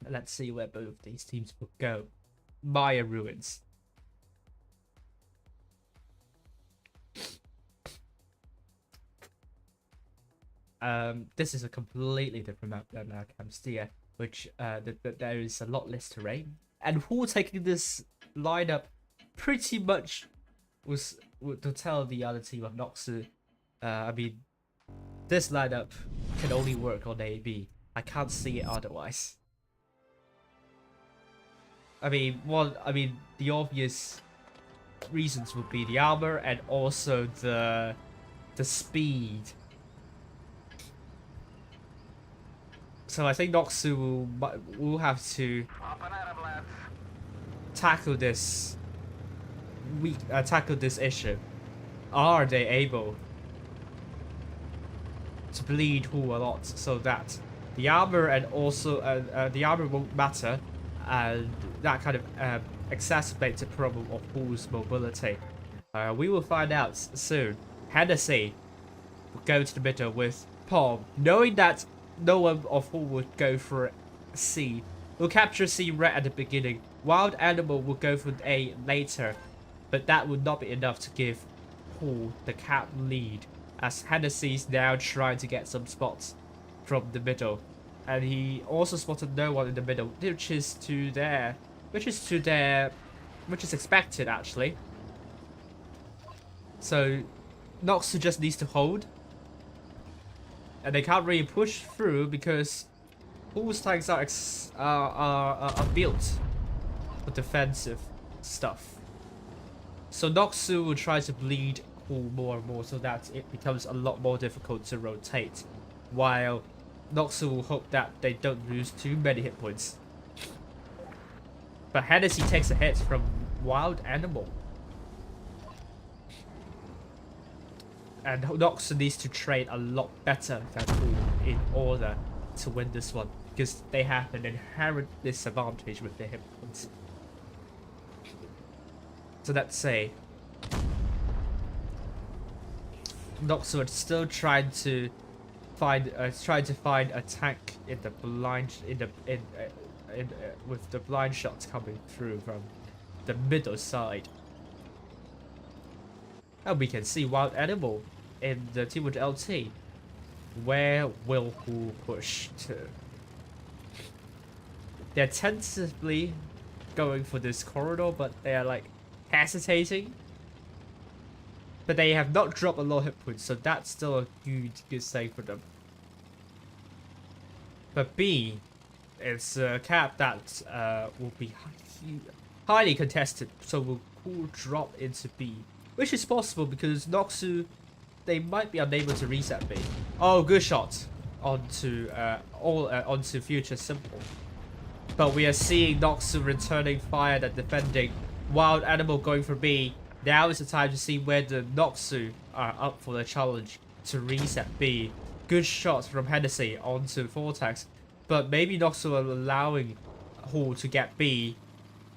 Let's see where both these teams will go. Mayan Ruins. This is a completely different map than Camstia, which there is a lot less terrain. And Hull taking this lineup pretty much was to tell the other team of NOCSU. I mean, this lineup can only work on AB. I can't see it otherwise. I mean, the obvious reasons would be the armor and also the speed. So I think NOCSU will have to tackle this issue. Are they able to bleed Hull a lot so that the armor and also the armor won't matter, and that kind of exacerbates the problem of Hull's mobility? We will find out soon. Hennessy will go to the middle with Palm, knowing that no one of Hull would go for C. We'll capture C right at the beginning. Wild Animal will go for A later, but that would not be enough to give Hull the cap lead, as Hennessy's now trying to get some spots from the middle. And he also spotted no one in the middle, which is expected actually. So NOCSU just needs to hold, and they can't really push through because Hull's tanks are built for defensive stuff. So NOCSU will try to bleed Hull more and more so that it becomes a lot more difficult to rotate, while NOCSU will hope that they don't lose too many hit points. But Hennessy takes a hit from Wild Animal. And NOCSU needs to trade a lot better than Hull in order to win this one, because they have an inherent disadvantage with their hit points. So let's say NOCSU are still trying to find a tank in the blind with the blind shots coming through from the middle side. And we can see Wild Animal in the team with LT. Where will Hull push to? They're tentatively going for this corridor, but they are like hesitating. But they have not dropped a lot of hit points, so that's still a good save for them. But B, it's a cap that will be highly contested, so will Hull drop into B, which is possible because NOCSU, they might be unable to reset B. Oh, good shot onto onto Future Simple. But we are seeing NOCSU returning fire and defending. Wild Animal going for B. Now is the time to see whether NOCSU are up for the challenge to reset B. Good shots from Hennessy onto Vortex. But maybe NOCSU are allowing Hull to get B.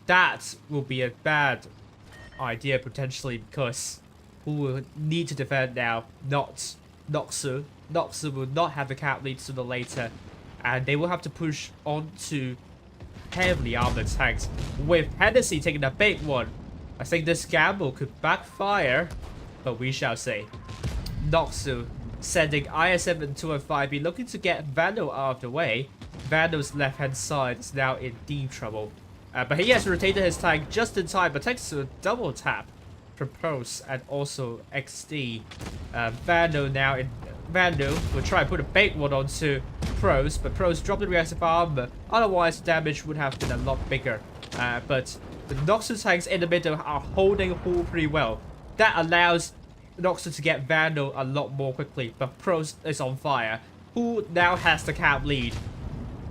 That will be a bad idea potentially, because Hull will need to defend now, not NOCSU. NOCSU will not have the cap lead sooner or later. And they will have to push onto heavily armored tanks, with Hennessy taking a big one. I think this gamble could backfire, but we shall see. NOCSU sending ISM and 205B, looking to get Vandal out of the way. Vandal's left hand side is now in deep trouble. But he has rotated his tank just in time, but thanks to a double tap from Pros and also XD. Vandal will try and put a big one onto Pros, but Pros dropped the reactive armor. Otherwise, the damage would have been a lot bigger. But the NOCSU tanks in the middle are holding Hull pretty well. That allows NOCSU to get Vandal a lot more quickly, but Pros is on fire. Hull now has the cap lead,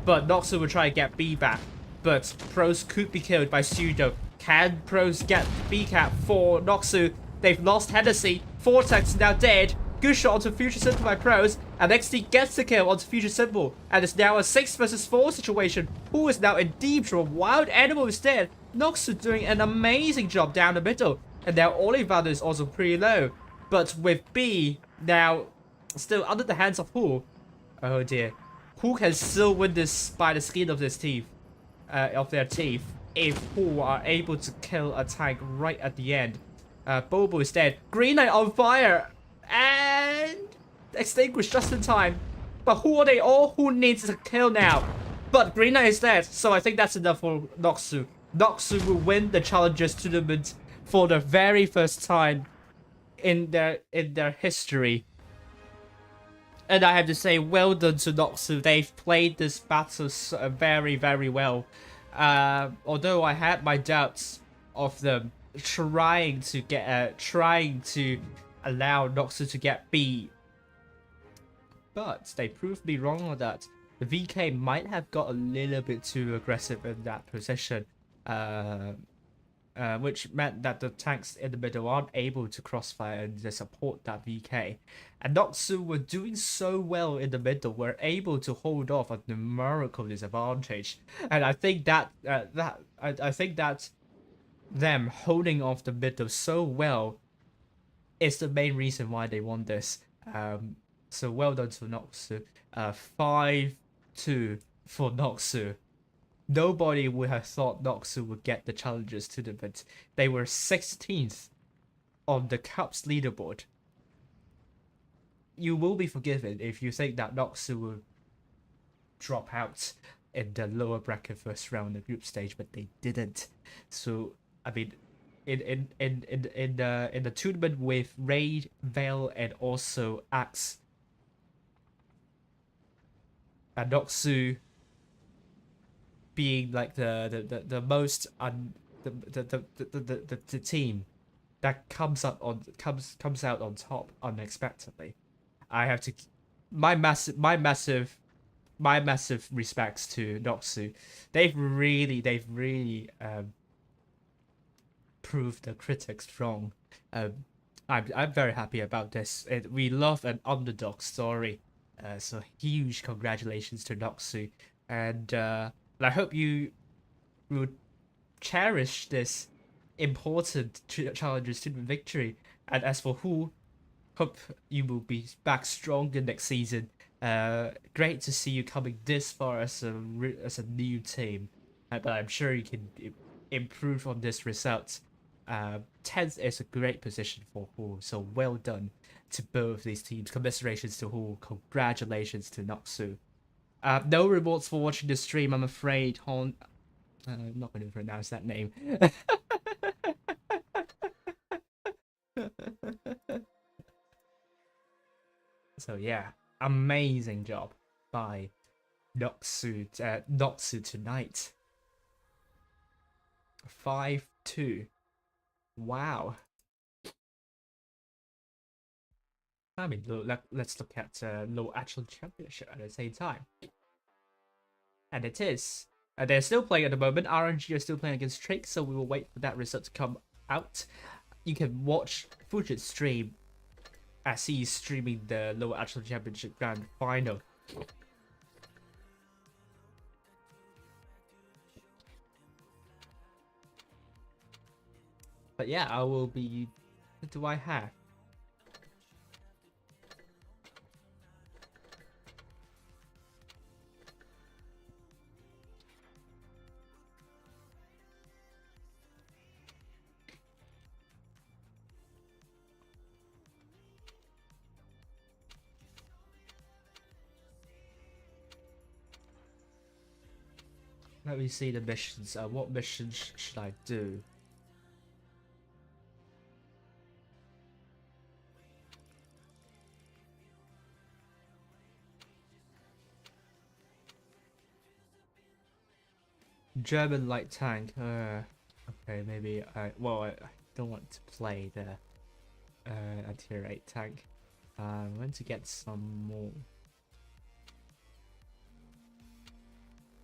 but NOCSU will try and get B back. But Pros could be killed by Pseudo. Can Pros get B cap for NOCSU? They've lost Hennessy. Vortex is now dead. Good shot onto Future Simple by Pros, and XD gets the kill onto Future Simple, and it's now a 6 versus 4 situation. Hull is now in deep trouble. Wild Animal is dead. NOCSU doing an amazing job down the middle, and now Ollivander is also pretty low. But with B now still under the hands of Hull, oh dear, Hull can still win this by the skin of his teeth, their teeth, if Hull are able to kill a tank right at the end. Bobo is dead. Green Knight on fire, and extinguished just in time. But who are they all? Who needs a kill now? But Green Knight is dead, so I think that's enough for NOCSU. NOCSU will win the Challengers Tournament for the very first time in their history. And I have to say, well done to NOCSU. They've played this battle very, very well. Although I had my doubts of them trying to allow NOCSU to get B, but they proved me wrong on that. The VK might have got a little bit too aggressive in that position, which meant that the tanks in the middle aren't able to crossfire and support that VK. And NOCSU were doing so well in the middle, were able to hold off a numerical disadvantage. And I think that them holding off the middle so well is the main reason why they won this. So well done to NOCSU. 5-2 for NOCSU. Nobody would have thought NOCSU would get the Challengers Tournament. They were 16th on the Cup's leaderboard. You will be forgiven if you think that NOCSU will drop out in the lower bracket first round, the group stage, but they didn't. So I mean, in the tournament with Raid, Veil, and also Axe and NOCSU being like the most the team that comes out on top unexpectedly. I have to my massive respects to NOCSU. They've really proved the critics wrong. I'm very happy about this. We love an underdog story, so huge congratulations to NOCSU, and I hope you will cherish this important Challengers Tournament victory. And as for who, hope you will be back stronger next season. Great to see you coming this far as a new team, but I'm sure you can improve on this result. 10th is a great position for Hu, so well done to both these teams. Commiserations to Hu, congratulations to NOCSU. No rewards for watching the stream, I'm afraid. I'm not going to pronounce that name. So yeah, amazing job by NOCSU tonight. 5-2. Wow. I mean, let's look at low actual championship at the same time. And it is. They're still playing at the moment. RNG are still playing against Trick, so we will wait for that result to come out. You can watch Fujit's stream as he's streaming the low actual championship grand final. But yeah, I will be... What do I have? Let me see the missions. What missions should I do? German light tank. Okay, maybe I don't want to play the tier 8 tank. I want to get some more.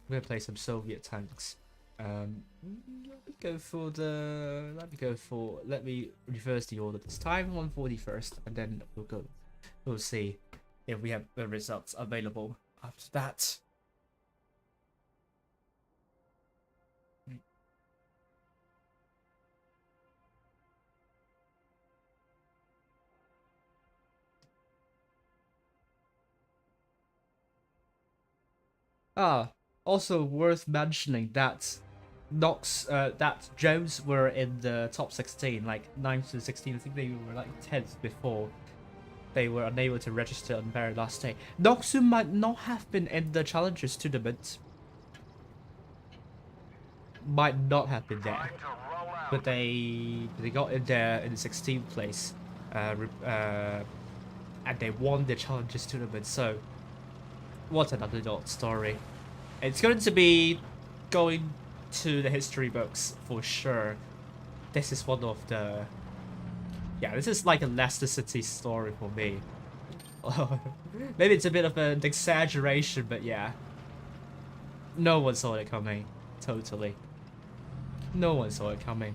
I'm gonna play some Soviet tanks. Let me reverse the order this time. 140 first, and then we'll see if we have the results available after that. Also worth mentioning that that Jones were in the top 16, like 9th to 16. I think they were like 10th before. They were unable to register on the very last day. NOCSU might not have been in the Challengers Tournament. Might not have been there. But they got in there in the 16th place. And they won the Challengers Tournament, so... What an underdog story. It's going to be going to the history books for sure. This is one of the... Yeah, this is like a Leicester City story for me. Maybe it's a bit of an exaggeration, but yeah. No one saw it coming. Totally. No one saw it coming.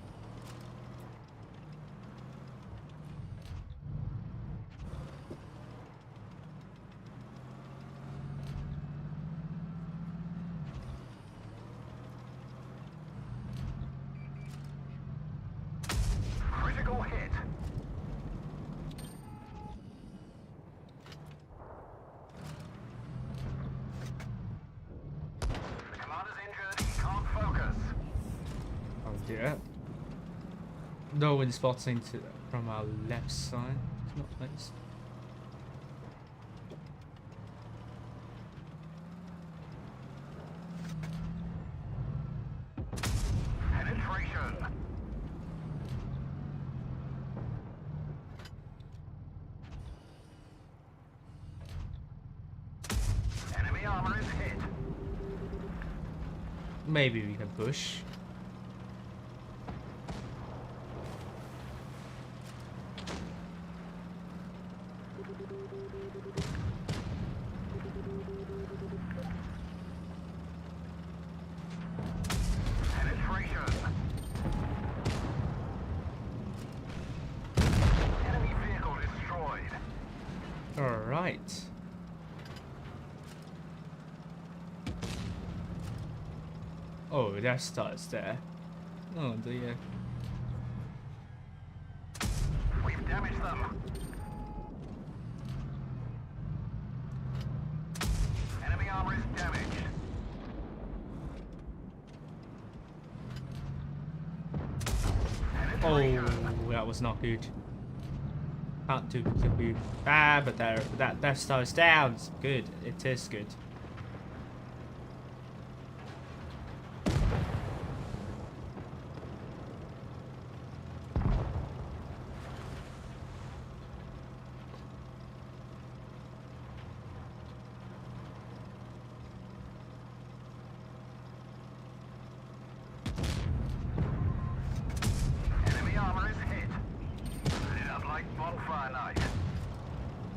No one spotting from our left side. It's not nice. maybe we can push. Penetration. Enemy vehicle destroyed. All right. Oh, that starts there. Oh dear. We've damaged them. Enemy armor is damaged. Oh, that was not good. Can't do good. Ah, but that Death Star is down. It's good. It is good. Enemy armor is hit. Lit up like bonfire night.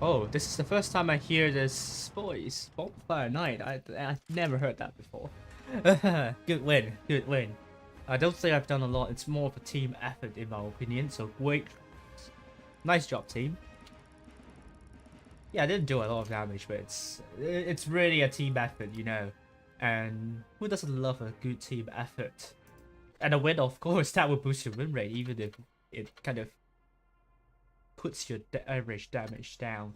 Oh, this is the first time I hear this voice. Bonfire Night. I've never heard that before. Good win. Good win. I don't think I've done a lot. It's more of a team effort in my opinion. So great. Nice job, team. Yeah, I didn't do a lot of damage, but it's really a team effort, you know. And who doesn't love a good team effort? And a win, of course, that will boost your win rate, even if it kind of puts your average damage down.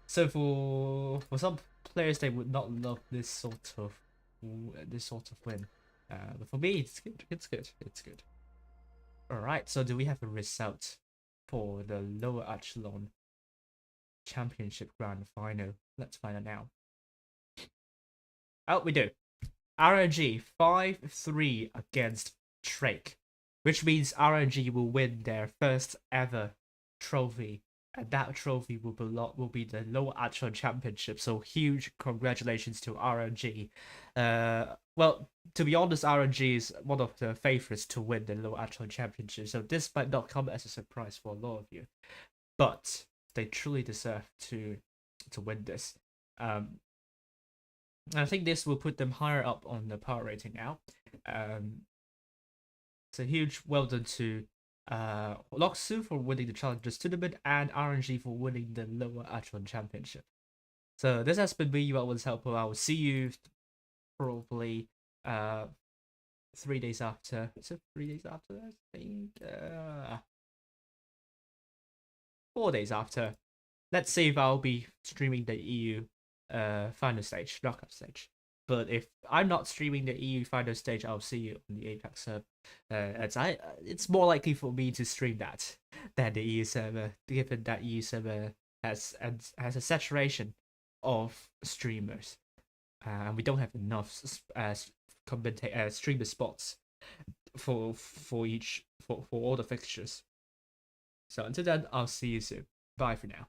So for some players, they would not love this sort of win. But for me, it's good. It's good. It's good. All right. So do we have a result for the lower echelon championship grand final? Let's find out now. Oh, we do. RNG 5-3 against Drake, which means RNG will win their first ever trophy, and that trophy will be the lower echelon championship. So huge congratulations to RNG. Well, to be honest, RNG is one of the favorites to win the lower echelon championship, so this might not come as a surprise for a lot of you, but they truly deserve to win this. I think this will put them higher up on the power rating now. It's a huge well done to NOCSU for winning the Challengers Tournament and RNG for winning the lower echelon championship. So this has been me, your one's helper. I will see you probably 3 days after. Is it 3 days after? I think 4 days after. Let's see if I'll be streaming the EU final stage, knockout stage. But if I'm not streaming the EU final stage, I'll see you on the Apex server. It's more likely for me to stream that than the EU server, given that EU server has a saturation of streamers, and we don't have enough streamer spots for all the fixtures. So until then, I'll see you soon. Bye for now.